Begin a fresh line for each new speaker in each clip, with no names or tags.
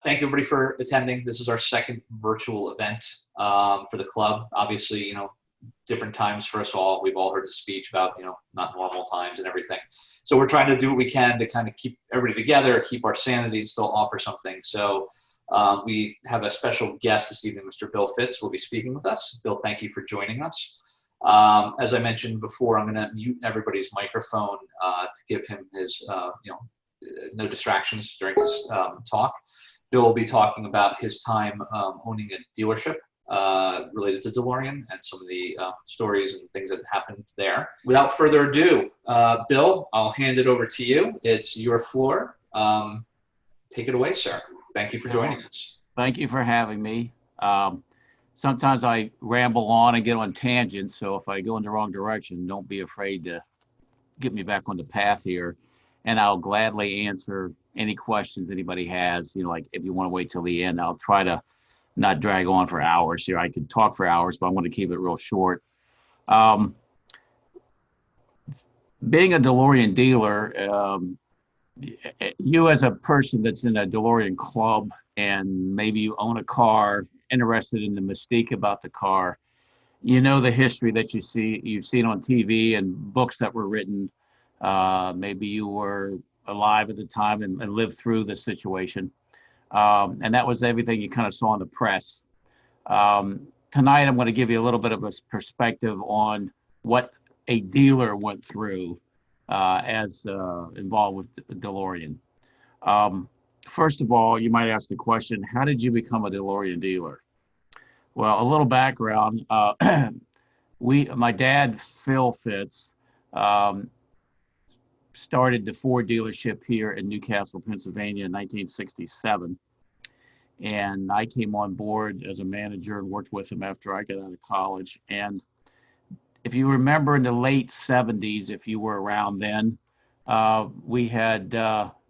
Thank you everybody for attending. This is our second virtual event for the club. Obviously, different times for us all. We've all heard the speech about, not normal times and everything. So we're trying to do what we can to kind of keep everybody together, keep our sanity, and still offer something. So we have a special guest this evening, Mr. Bill Fitz, will be speaking with us. Bill, thank you for joining us. As I mentioned before, I'm going to mute everybody's microphone to give him his, no distractions during this talk. Bill will be talking about his time owning a dealership related to DeLorean and some of the stories and things that happened there. Without further ado, Bill, I'll hand it over to you. It's your floor. Take it away, sir. Thank you for joining us.
Thank you for having me. Sometimes I ramble on and get on tangents, so if I go in the wrong direction, don't be afraid to get me back on the path here, and I'll gladly answer any questions anybody has. Like if you want to wait till the end, I'll try to not drag on for hours here. I could talk for hours, but I want to keep it real short. Being a DeLorean dealer, you as a person that's in a DeLorean club and maybe you own a car, interested in the mystique about the car, the history that you've seen on TV and books that were written. Maybe you were alive at the time and lived through the situation. And that was everything you kind of saw in the press. Tonight, I'm going to give you a little bit of a perspective on what a dealer went through as involved with DeLorean. First of all, you might ask the question, how did you become a DeLorean dealer? Well, a little background. My dad, Phil Fitz, started the Ford dealership here in Newcastle, Pennsylvania in 1967. And I came on board as a manager and worked with him after I got out of college. And if you remember in the late 70s, if you were around then, we had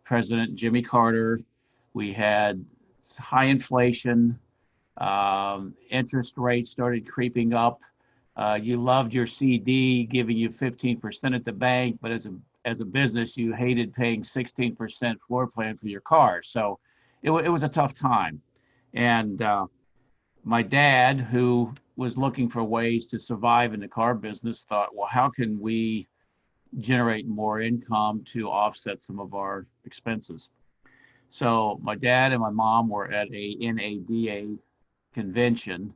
President Jimmy Carter. We had high inflation. Interest rates started creeping up. You loved your CD giving you 15% at the bank, but as a business, you hated paying 16% floor plan for your car. So it was a tough time. And my dad, who was looking for ways to survive in the car business, thought, well, how can we generate more income to offset some of our expenses? So my dad and my mom were at a NADA convention.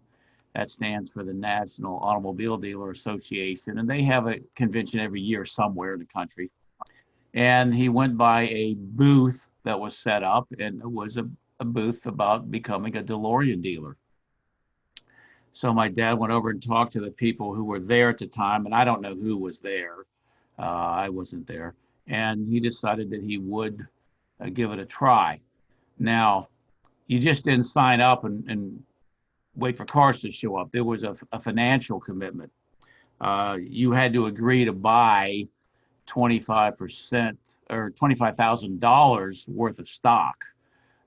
That stands for the National Automobile Dealer Association, and they have a convention every year somewhere in the country. And he went by a booth that was set up, and it was a booth about becoming a DeLorean dealer. So my dad went over and talked to the people who were there at the time, and I don't know who was there. I wasn't there. And he decided that he would give it a try. Now, you just didn't sign up and wait for cars to show up. There was a financial commitment. You had to agree to buy 25% or $25,000 worth of stock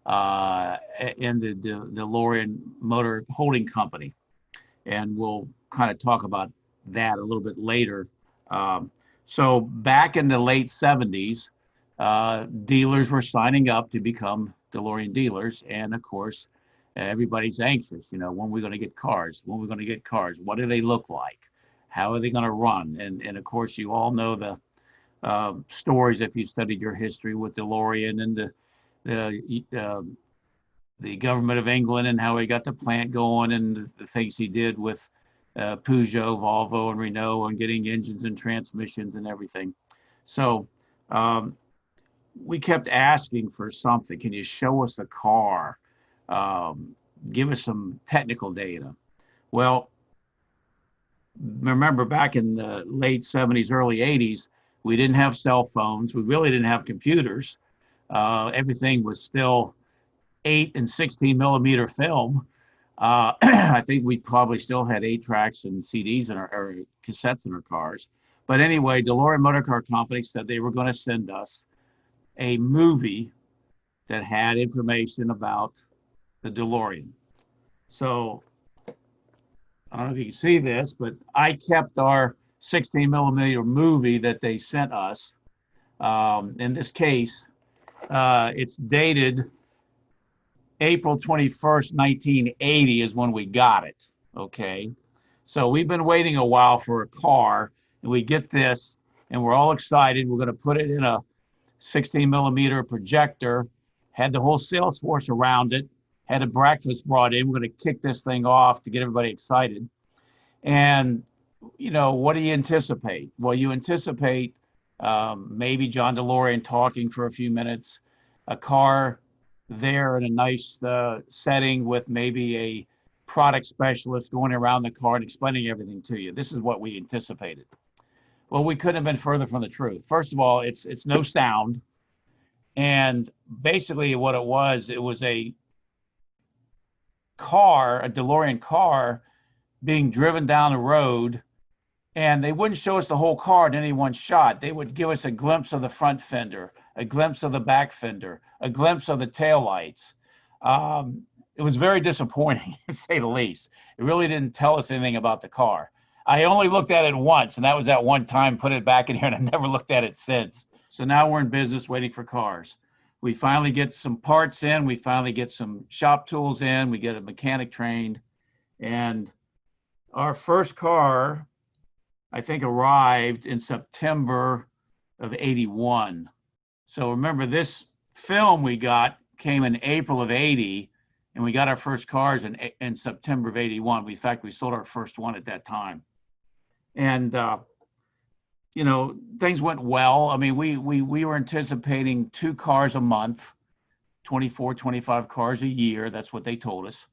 in the DeLorean Motor Holding Company. And we'll kind of talk about that a little bit later. So back in the late 70s, dealers were signing up to become DeLorean dealers. And of course, everybody's anxious, when are we going to get cars? When are we going to get cars? What do they look like? How are they going to run? And of course, you all know the stories if you studied your history with DeLorean and the government of England and how he got the plant going and the things he did with Peugeot, Volvo, and Renault and getting engines and transmissions and everything. So we kept asking for something. Can you show us a car? Give us some technical data. Well, remember back in the late 70s, early 80s, we didn't have cell phones. We really didn't have computers. Everything was still 8 and 16 millimeter film. I think we probably still had 8 tracks and CDs or cassettes in our cars. But anyway, DeLorean Motor Car Company said they were going to send us a movie that had information about the DeLorean. So I don't know if you can see this, but I kept our 16 millimeter movie that they sent us. In this case, it's dated April 21st, 1980 is when we got it. Okay. So we've been waiting a while for a car, and we get this, and we're all excited. We're going to put it in a 16 millimeter projector, had the whole sales force around it, had a breakfast brought in. We're going to kick this thing off to get everybody excited. And, you know, what do you anticipate? Well, you anticipate maybe John DeLorean talking for a few minutes, a car there in a nice setting with maybe a product specialist going around the car and explaining everything to you. This is what we anticipated. Well, we couldn't have been further from the truth. First of all, it's no sound. And basically what it was a car, a DeLorean car being driven down the road, and they wouldn't show us the whole car in any one shot. They would give us a glimpse of the front fender, a glimpse of the back fender, a glimpse of the taillights. It was very disappointing, to say the least. It really didn't tell us anything about the car. I only looked at it once, and that was that one time, put it back in here, and I never looked at it since. So now we're in business waiting for cars. We finally get some parts in. We finally get some shop tools in. We get a mechanic trained. And our first car, I think, arrived in September of 81. So remember, this film we got came in April of 80, and we got our first cars in September of 81. In fact, we sold our first one at that time. And, you know, things went well. I mean, we were anticipating 2 cars a month, 24, 25 cars a year. That's what they told us.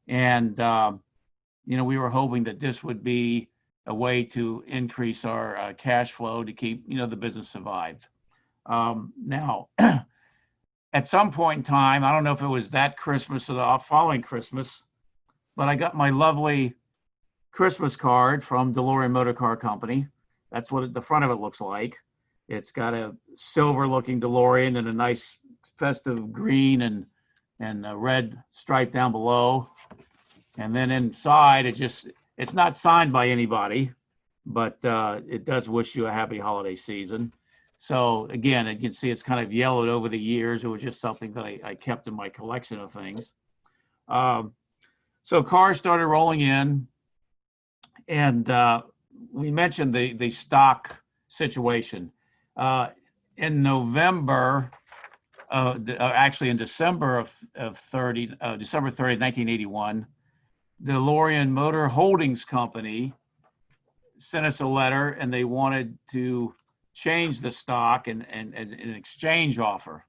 And, you know, we were hoping that this would be a way to increase our cash flow to keep, you know, the business survived. Now, at some point in time, I don't know if it was that Christmas or the following Christmas, but I got my lovely Christmas card from DeLorean Motor Car Company. That's what the front of it looks like. It's got a silver looking DeLorean and a nice festive green and a red stripe down below. And then inside, it's not signed by anybody, but it does wish you a happy holiday season. So again, you can see it's kind of yellowed over the years. It was just something that I kept in my collection of things. So cars started rolling in, and we mentioned the stock situation. In November, actually in December December 30th, 1981, the DeLorean Motor Holdings Company sent us a letter, and they wanted to change the stock and an exchange offer.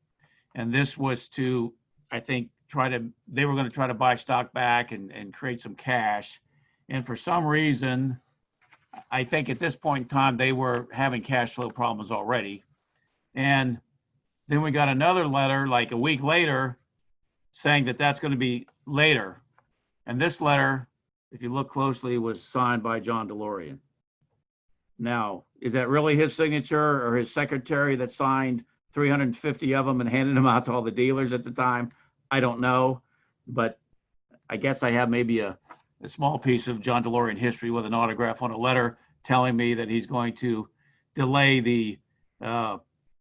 And this was to, I think, they were going to try to buy stock back and create some cash. And for some reason, I think at this point in time, they were having cash flow problems already. And then we got another letter like a week later saying that that's going to be later. And this letter, if you look closely, was signed by John DeLorean. Now, is that really his signature or his secretary that signed 350 of them and handed them out to all the dealers at the time? I don't know, but I guess I have maybe a small piece of John DeLorean history with an autograph on a letter telling me that he's going to delay the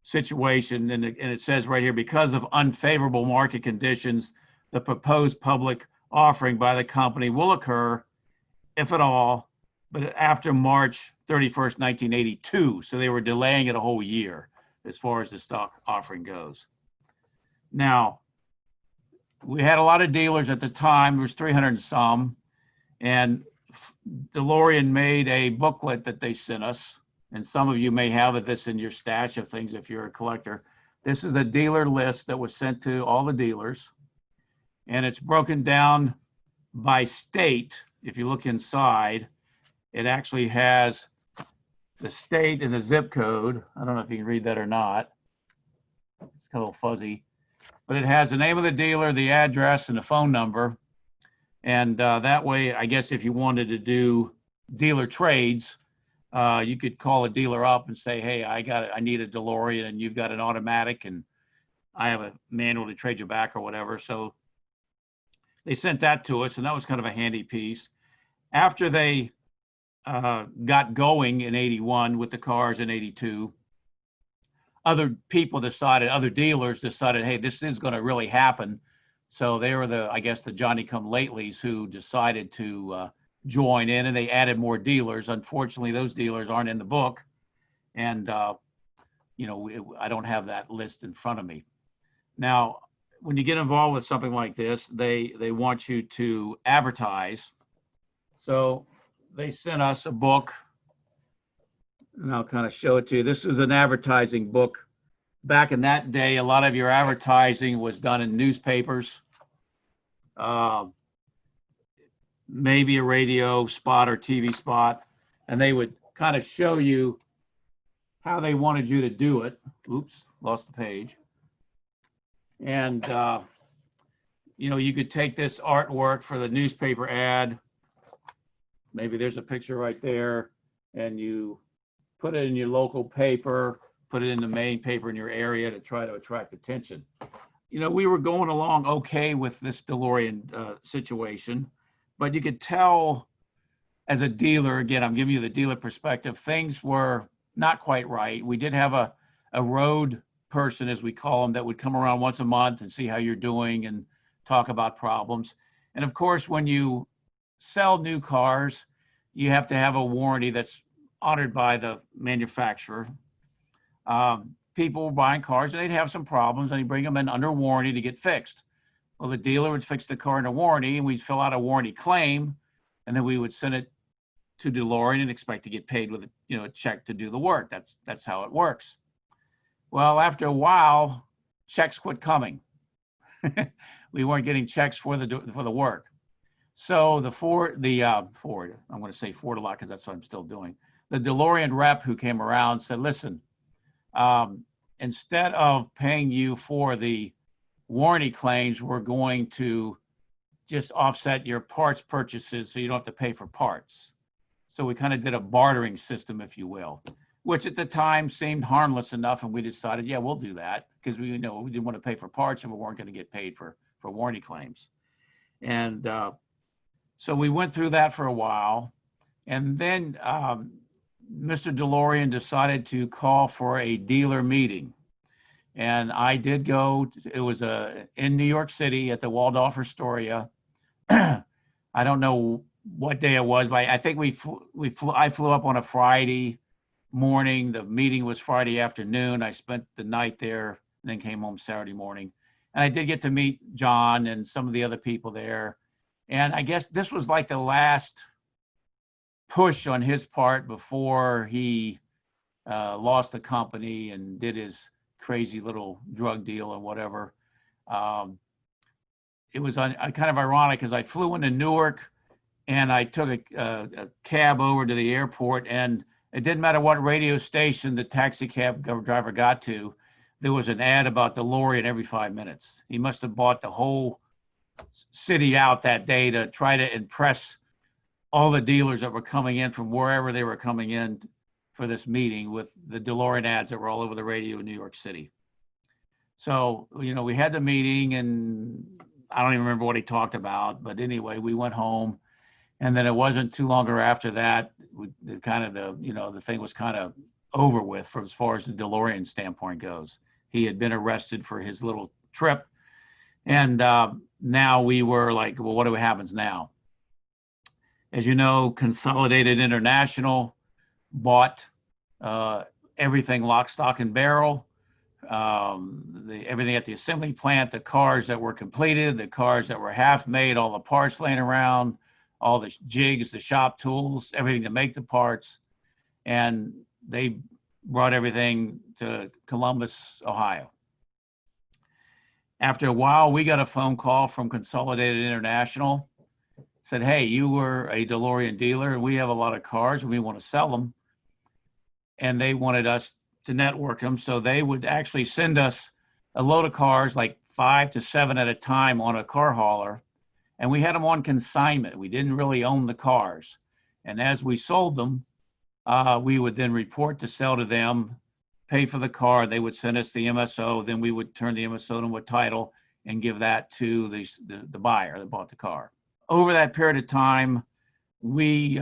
situation. And it says right here, because of unfavorable market conditions, the proposed public offering by the company will occur, if at all, but after March 31st, 1982. So they were delaying it a whole year as far as the stock offering goes. Now, we had a lot of dealers at the time. There was 300 and some. And DeLorean made a booklet that they sent us. And some of you may have this in your stash of things if you're a collector. This is a dealer list that was sent to all the dealers. And it's broken down by state. If you look inside, it actually has the state and the zip code. I don't know if you can read that or not. It's a little fuzzy. But it has the name of the dealer, the address, and the phone number. And that way, I guess if you wanted to do dealer trades, you could call a dealer up and say, hey, I need a DeLorean, and you've got an automatic, and I have a manual to trade you back or whatever. So they sent that to us, and that was kind of a handy piece. After they got going in 81 with the cars in 82, other dealers decided, hey, this is going to really happen. So they were the, I guess, the Johnny-come-latelys who decided to join in, and they added more dealers. Unfortunately, those dealers aren't in the book, and you know, I don't have that list in front of me. Now, when you get involved with something like this, they want you to advertise. So they sent us a book, and I'll kind of show it to you. This is an advertising book. Back in that day, a lot of your advertising was done in newspapers, maybe a radio spot or TV spot, and they would kind of show you how they wanted you to do it. Oops, lost the page. And, you know, you could take this artwork for the newspaper ad. Maybe there's a picture right there, and you put it in your local paper, put it in the main paper in your area to try to attract attention. You know, we were going along okay with this DeLorean situation, but you could tell as a dealer, again, I'm giving you the dealer perspective, things were not quite right. We did have a road person, as we call them, that would come around once a month and see how you're doing and talk about problems. And of course, when you sell new cars, you have to have a warranty that's honored by the manufacturer. People were buying cars and they'd have some problems, and you bring them in under warranty to get fixed. Well, the dealer would fix the car under warranty, and we'd fill out a warranty claim, and then we would send it to DeLorean and expect to get paid with a check to do the work. That's how it works. Well, after a while, checks quit coming. We weren't getting checks for the work. So the Ford, I'm going to say Ford a lot because that's what I'm still doing. The DeLorean rep who came around said, listen, instead of paying you for the warranty claims, we're going to just offset your parts purchases so you don't have to pay for parts. So we kind of did a bartering system, if you will, which at the time seemed harmless enough, and we decided, yeah, we'll do that because we didn't want to pay for parts and we weren't going to get paid for warranty claims. And so we went through that for a while, and then Mr. DeLorean decided to call for a dealer meeting. And I did go. It was in New York City at the Waldorf Astoria. I don't know what day it was, but I think I flew up on a Friday morning. The meeting was Friday afternoon. I spent the night there, and then came home Saturday morning. And I did get to meet John and some of the other people there. And I guess this was like the last push on his part before he lost the company and did his crazy little drug deal or whatever. It was kind of ironic because I flew into Newark and I took a cab over to the airport, and it didn't matter what radio station the taxi cab driver got to, there was an ad about DeLorean every 5 minutes. He must have bought the whole city out that day to try to impress all the dealers that were coming in from wherever they were coming in for this meeting with the DeLorean ads that were all over the radio in New York City. So, we had the meeting, and I don't even remember what he talked about, but anyway, we went home, and then it wasn't too longer after that, the thing was kind of over with from as far as the DeLorean standpoint goes. He had been arrested for his little trip, and now we were like, well, what happens now? As you know, Consolidated International bought everything lock, stock, and barrel. Everything at the assembly plant, the cars that were completed, the cars that were half made, all the parts laying around, all the jigs, the shop tools, everything to make the parts. And they brought everything to Columbus, Ohio. After a while, we got a phone call from Consolidated International. Said, hey, you were a DeLorean dealer, and we have a lot of cars, and we want to sell them. And they wanted us to network them, so they would actually send us a load of cars, like 5 to 7 at a time on a car hauler, and we had them on consignment. We didn't really own the cars. And as we sold them, we would then report to sell to them, pay for the car, they would send us the MSO, then we would turn the MSO into a title and give that to the buyer that bought the car. Over that period of time, we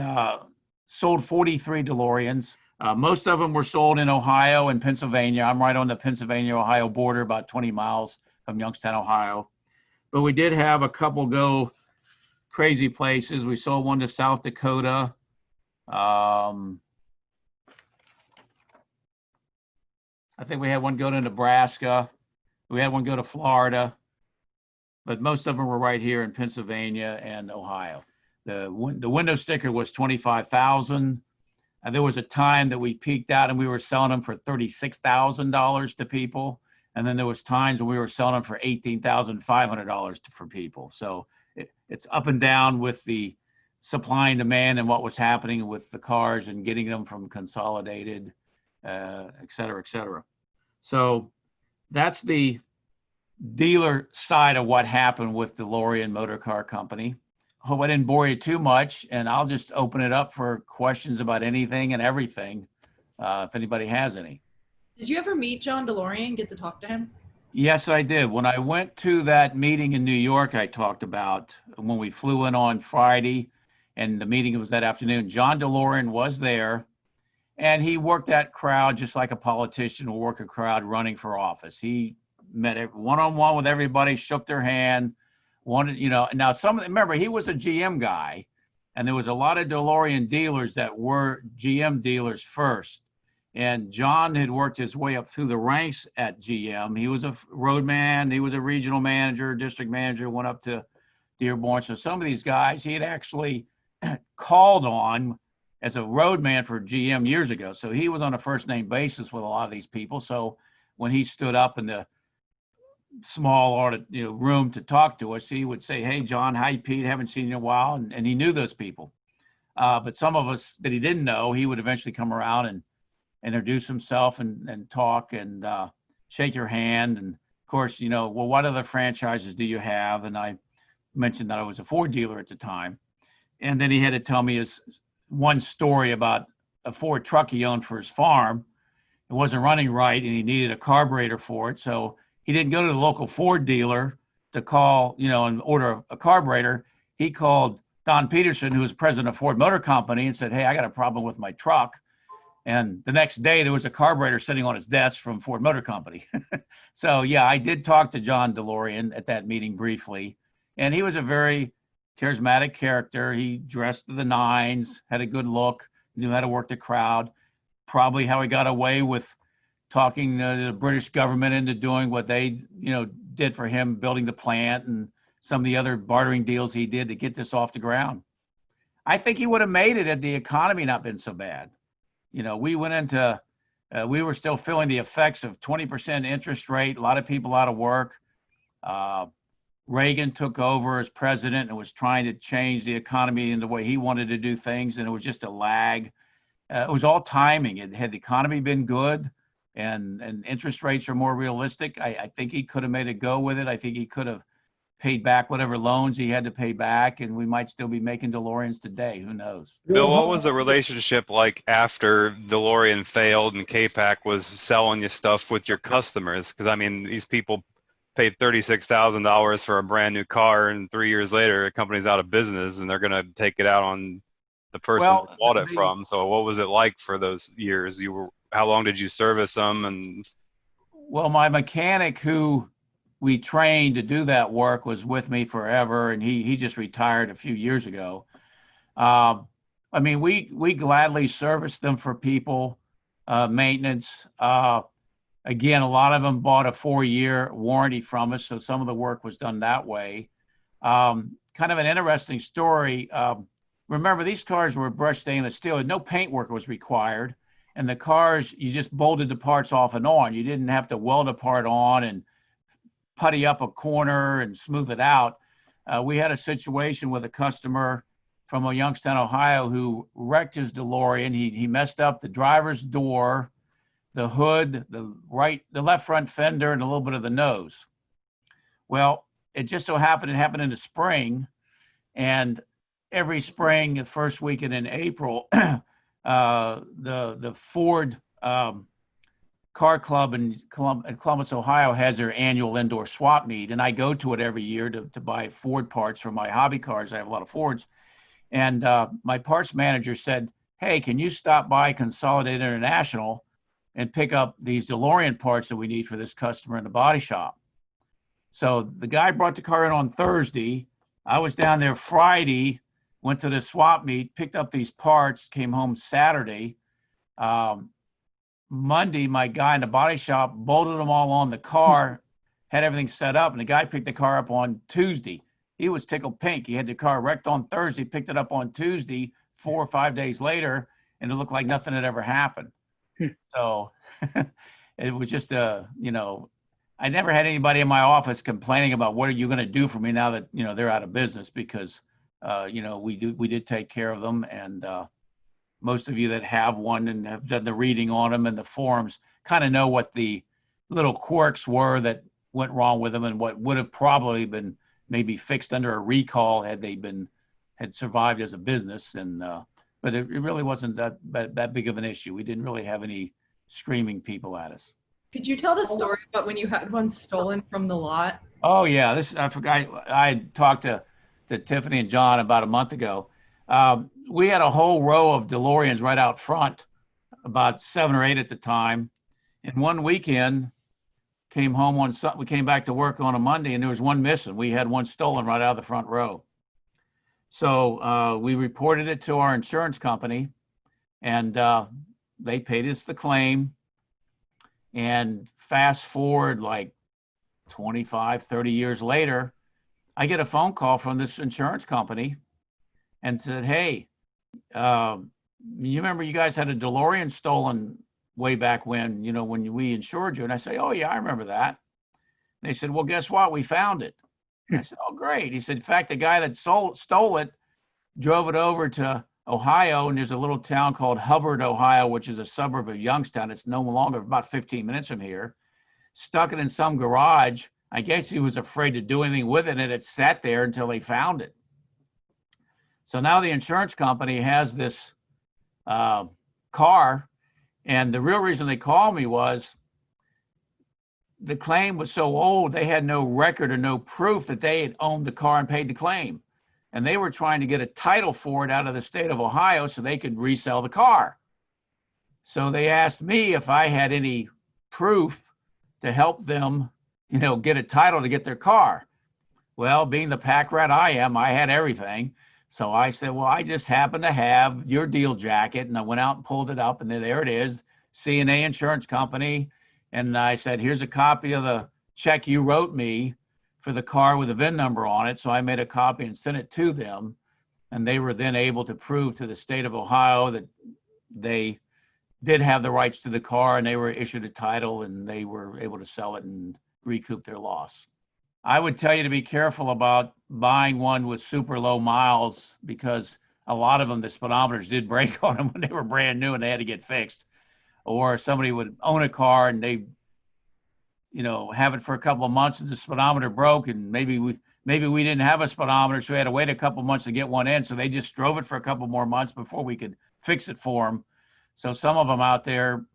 sold 43 DeLoreans. Most of them were sold in Ohio and Pennsylvania. I'm right on the Pennsylvania-Ohio border, about 20 miles from Youngstown, Ohio. But we did have a couple go crazy places. We sold one to South Dakota. I think we had one go to Nebraska. We had one go to Florida, but most of them were right here in Pennsylvania and Ohio. The window sticker was 25,000. And there was a time that we peaked out and we were selling them for $36,000 to people. And then there was times when we were selling them for $18,500 for people. So it's up and down with the supply and demand and what was happening with the cars and getting them from Consolidated, et cetera, et cetera. So that's the dealer side of what happened with DeLorean Motor Car Company. Hope I didn't bore you too much, and I'll just open it up for questions about anything and everything, if anybody has any.
Did you ever meet John DeLorean, get to talk to him?
Yes, I did. When I went to that meeting in New York, I talked about when we flew in on Friday, and the meeting was that afternoon. John DeLorean was there, and he worked that crowd just like a politician will work a crowd running for office. He met one-on-one with everybody, shook their hand, wanted, now remember, he was a GM guy, and there was a lot of DeLorean dealers that were GM dealers first. And John had worked his way up through the ranks at GM. He was a roadman, he was a regional manager, district manager, went up to Dearborn. So some of these guys he had actually called on as a roadman for GM years ago. So he was on a first name basis with a lot of these people. So when he stood up in the small room to talk to us, he would say, "Hey, John, hi, Pete, haven't seen you in a while." And he knew those people. But some of us that he didn't know, he would eventually come around and introduce himself and talk and shake your hand. And of course, well, what other franchises do you have? And I mentioned that I was a Ford dealer at the time. And then he had to tell me his one story about a Ford truck he owned for his farm. It wasn't running right and he needed a carburetor for it. So he didn't go to the local Ford dealer to call, and order a carburetor. He called Don Peterson, who was president of Ford Motor Company, and said, "Hey, I got a problem with my truck." And the next day there was a carburetor sitting on his desk from Ford Motor Company. So yeah, I did talk to John DeLorean at that meeting briefly. And he was a very charismatic character. He dressed to the nines, had a good look, knew how to work the crowd. Probably how he got away with talking the British government into doing what they, did for him, building the plant and some of the other bartering deals he did to get this off the ground. I think he would have made it had the economy not been so bad. We went into, we were still feeling the effects of 20% interest rate, a lot of people out of work. Reagan took over as president and was trying to change the economy in the way he wanted to do things, and it was just a lag. It was all timing. Had the economy been good and interest rates are more realistic, I think he could have made a go with it. I think he could have paid back whatever loans he had to pay back, and we might still be making DeLoreans today. Who knows?
Bill, what was the relationship like after DeLorean failed and K-Pac was selling you stuff with your customers? Because, I mean, these people paid $36,000 for a brand new car, and 3 years later, the company's out of business, and they're going to take it out on the person who bought it from. So what was it like for those years? How long did you service them? And
well, my mechanic who we trained to do that work was with me forever, and he just retired a few years ago. I mean, we gladly serviced them for people, maintenance. Again, a lot of them bought a 4-year warranty from us, so some of the work was done that way. Kind of an interesting story. Remember, these cars were brushed stainless steel, and no paint work was required. And the cars, you just bolted the parts off and on. You didn't have to weld a part on and putty up a corner and smooth it out. We had a situation with a customer from Youngstown, Ohio, who wrecked his DeLorean. He messed up the driver's door, the hood, the left front fender, and a little bit of the nose. Well, it just so happened it happened in the spring, and every spring, the first weekend in April, the Ford Car Club in Columbus, Ohio has their annual indoor swap meet, and I go to it every year to buy Ford parts for my hobby cars. I have a lot of Fords. And my parts manager said, "Hey, can you stop by Consolidated International and pick up these DeLorean parts that we need for this customer in the body shop?" So the guy brought the car in on Thursday. I was down there Friday, went to the swap meet, picked up these parts, came home Saturday. Monday, my guy in the body shop bolted them all on the car, had everything set up, and the guy picked the car up on Tuesday. He was tickled pink. He had the car wrecked on Thursday, picked it up on Tuesday, 4 or 5 days later, and it looked like nothing had ever happened. So it was just I never had anybody in my office complaining about what are you going to do for me now that, they're out of business, because, we did take care of them. And most of you that have one and have done the reading on them and the forums kind of know what the little quirks were that went wrong with them and what would have probably been maybe fixed under a recall had they had survived as a business. And but it really wasn't that big of an issue. We didn't really have any screaming people at us.
Could you tell the story about when you had one stolen from the lot?
Oh yeah, I forgot. I talked to Tiffany and John about a month ago. We had a whole row of DeLoreans right out front, about 7 or 8 at the time. And one weekend, came home on we came back to work on a Monday, and there was one missing. We had one stolen right out of the front row. So we reported it to our insurance company, and they paid us the claim. And fast forward like 25, 30 years later, I get a phone call from this insurance company and said, hey, you remember you guys had a DeLorean stolen way back when, when we insured you? And I say, oh yeah, I remember that. And they said, well, guess what? We found it. And I said, oh, great. He said, in fact, the guy that stole it drove it over to Ohio, and there's a little town called Hubbard, Ohio, which is a suburb of Youngstown. It's no longer about 15 minutes from here. Stuck it in some garage. I guess he was afraid to do anything with it, and it sat there until they found it. So now the insurance company has this car, and the real reason they called me was the claim was so old, they had no record or no proof that they had owned the car and paid the claim. And they were trying to get a title for it out of the state of Ohio so they could resell the car. So they asked me if I had any proof to help them, get a title to get their car. Well, being the pack rat I am, I had everything. So I said, well, I just happen to have your deal jacket. And I went out and pulled it up, and there it is, CNA Insurance Company. And I said, here's a copy of the check you wrote me for the car with a VIN number on it. So I made a copy and sent it to them. And they were then able to prove to the state of Ohio that they did have the rights to the car, and they were issued a title, and they were able to sell it and recoup their loss. I would tell you to be careful about buying one with super low miles, because a lot of them, the speedometers did break on them when they were brand new and they had to get fixed. Or somebody would own a car and they, have it for a couple of months and the speedometer broke, and maybe we didn't have a speedometer, so we had to wait a couple of months to get one in. So they just drove it for a couple more months before we could fix it for them. So some of them out there,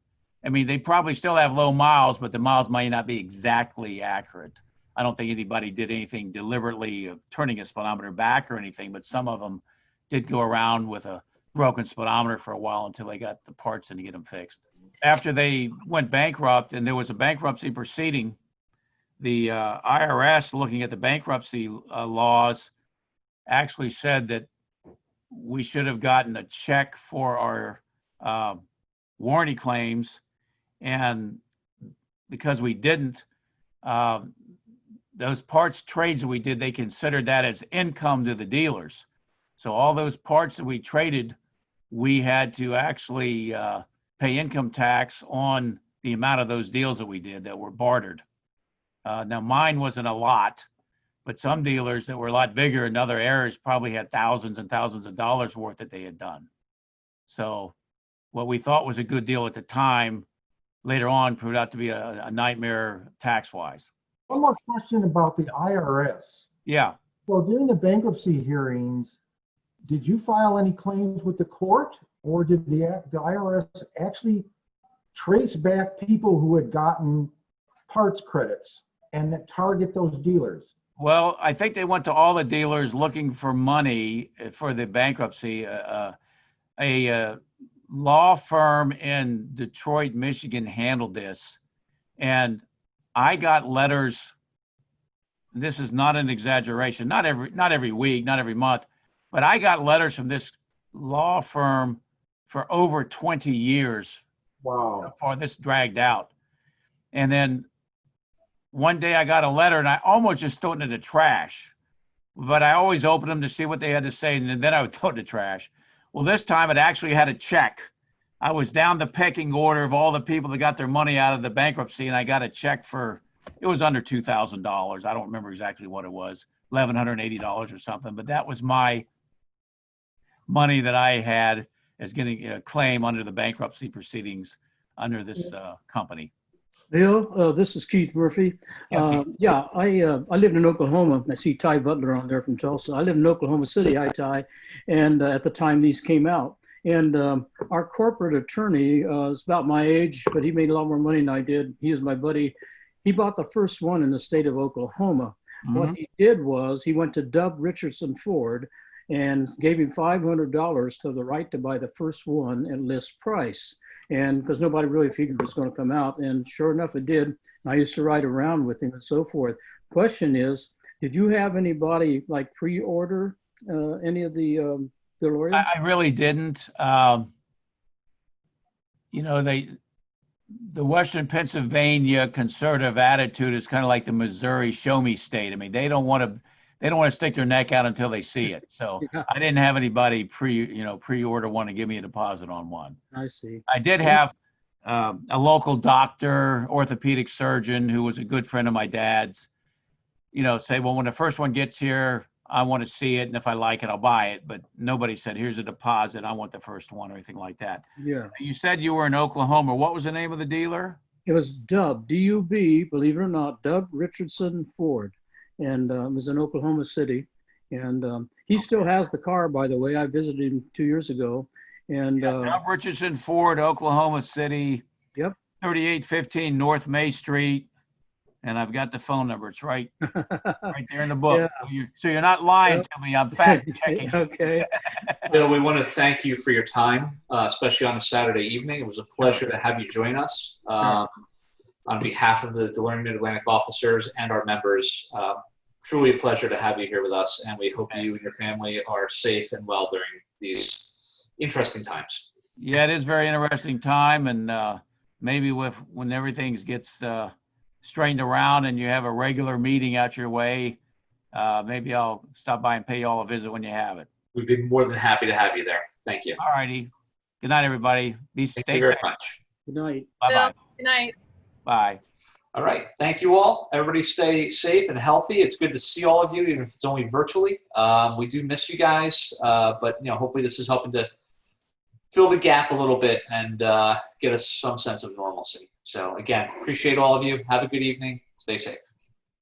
they probably still have low miles, but the miles might not be exactly accurate. I don't think anybody did anything deliberately of turning a speedometer back or anything, but some of them did go around with a broken speedometer for a while until they got the parts in to get them fixed. After they went bankrupt and there was a bankruptcy proceeding, the IRS, looking at the bankruptcy laws, actually said that we should have gotten a check for our warranty claims. And because we didn't, those parts trades that we did, they considered that as income to the dealers. So all those parts that we traded, we had to actually pay income tax on the amount of those deals that we did that were bartered. Now mine wasn't a lot, but some dealers that were a lot bigger in other areas probably had thousands and thousands of dollars worth that they had done. So what we thought was a good deal at the time, later on proved out to be a nightmare tax-wise.
One more question about the IRS.
Yeah.
So during the bankruptcy hearings, did you file any claims with the court, or did the IRS actually trace back people who had gotten parts credits and target those dealers?
Well, I think they went to all the dealers looking for money for the bankruptcy. A law firm in Detroit, Michigan handled this, and I got letters this is not an exaggeration, not every week, not every month, but I got letters from this law firm for over 20 years
Wow.
before this dragged out. And then one day I got a letter and I almost just threw it in the trash, but I always opened them to see what they had to say, and then I would throw it in the trash. Well, this time it actually had a check. I was down the pecking order of all the people that got their money out of the bankruptcy, and I got a check for, it was under $2,000. I don't remember exactly what it was, $1,180 or something, but that was my money that I had as getting a claim under the bankruptcy proceedings under this company.
Bill, this is Keith Murphy.
Yeah,
I lived in Oklahoma. I see Ty Butler on there from Tulsa. I lived in Oklahoma City, Ty, and at the time these came out. And our corporate attorney is about my age, but he made a lot more money than I did. He was my buddy. He bought the first one in the state of Oklahoma.
Mhm.
What he did was he went to Dub Richardson Ford and gave him $500 to the right to buy the first one at list price. And because nobody really figured it was going to come out. And sure enough, it did. I used to ride around with him and so forth. Question is, did you have anybody like pre-order any of the DeLoreans?
I really didn't. You know, the Western Pennsylvania conservative attitude is kind of like the Missouri show me state. I mean, they don't want to stick their neck out until they see it. So
Yeah.
I didn't have anybody pre-order one and give me a deposit on one.
I see.
I did have a local doctor, orthopedic surgeon, who was a good friend of my dad's, say, well, when the first one gets here, I want to see it. And if I like it, I'll buy it. But nobody said, here's a deposit, I want the first one, or anything like that.
Yeah.
You said you were in Oklahoma. What was the name of the dealer?
It was Dub, D-U-B, believe it or not, Dub Richardson Ford. And it was in Oklahoma City. And he still has the car, by the way. I visited him 2 years ago. And
Dub Richardson Ford, Oklahoma City.
Yep.
3815 North May Street. And I've got the phone number. It's right there in the book.
Yeah.
So you're not lying to me. I'm fact checking.
Okay.
Bill, we want to thank you for your time, especially on a Saturday evening. It was a pleasure to have you join us. On behalf of the DeLorean Mid-Atlantic officers and our members, truly a pleasure to have you here with us, and we hope you and your family are safe and well during these interesting times.
Yeah, it is a very interesting time, and maybe when everything gets straightened around and you have a regular meeting out your way, maybe I'll stop by and pay you all a visit when you have it.
We'd be more than happy to have you there. Thank you.
All righty. Good night, everybody.
Thank you very much.
Good night.
Bye-bye.
Good night.
Bye.
All right. Thank you all. Everybody stay safe and healthy. It's good to see all of you, even if it's only virtually. We do miss you guys, but hopefully this is helping to fill the gap a little bit and get us some sense of normalcy. So again, appreciate all of you. Have a good evening. Stay safe.